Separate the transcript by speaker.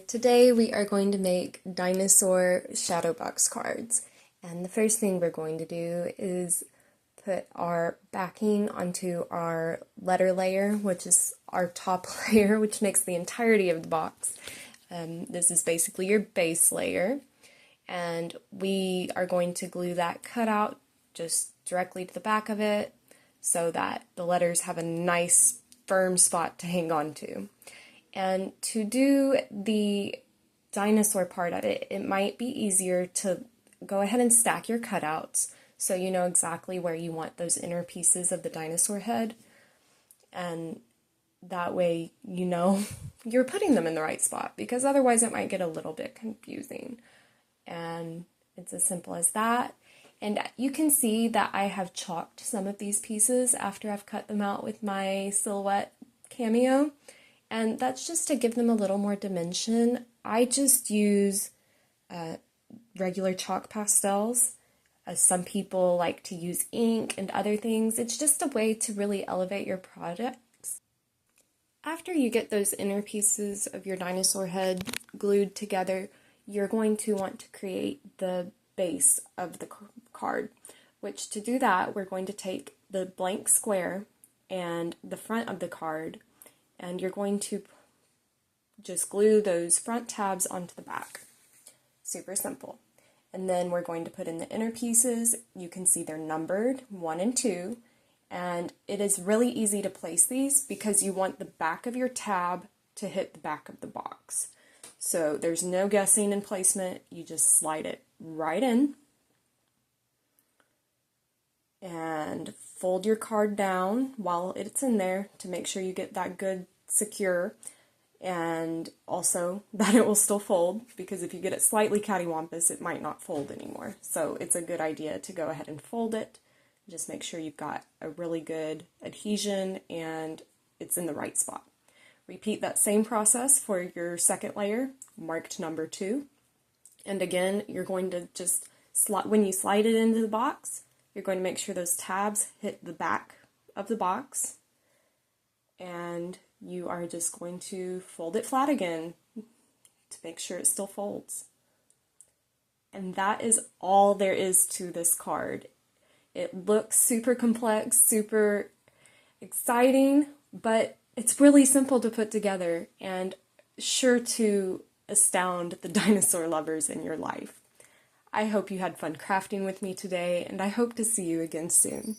Speaker 1: Today we are going to make Dinosaur Shadowbox cards. And the first thing we're going to do is put our backing onto our letter layer, which is our top layer, which makes the entirety of the box. This is basically your base layer. And we are going to glue that cutout just directly to the back of it so that the letters have a nice firm spot to hang on to. And to do the dinosaur part of it, it might be easier to go ahead and stack your cutouts so you know exactly where you want those inner pieces of the dinosaur head. And that way you know you're putting them in the right spot, because otherwise it might get a little bit confusing. And it's as simple as that. And you can see that I have chalked some of these pieces after I've cut them out with my silhouette cameo. And that's just to give them a little more dimension. I just use regular chalk pastels. Some people like to use ink and other things. It's just a way to really elevate your projects. After you get those inner pieces of your dinosaur head glued together, you're going to want to create the base of the card, which to do that, we're going to take the blank square and the front of the card, and you're going to just glue those front tabs onto the back. Super simple. And then we're going to put in the inner pieces. You can see they're numbered 1 and 2, and it is really easy to place these because you want the back of your tab to hit the back of the box. So there's no guessing in placement. You just slide it right in and fold your card down while it's in there to make sure you get that good secure, and also that it will still fold, because if you get it slightly cattywampus it might not fold anymore. So it's a good idea to go ahead and fold it. Just make sure you've got a really good adhesion and it's in the right spot. Repeat that same process for your second layer, marked number 2. And again, you're going to just when you slide it into the box, you're going to make sure those tabs hit the back of the box, and you are just going to fold it flat again to make sure it still folds. And that is all there is to this card. It looks super complex, super exciting, but it's really simple to put together and sure to astound the dinosaur lovers in your life. I hope you had fun crafting with me today, and I hope to see you again soon.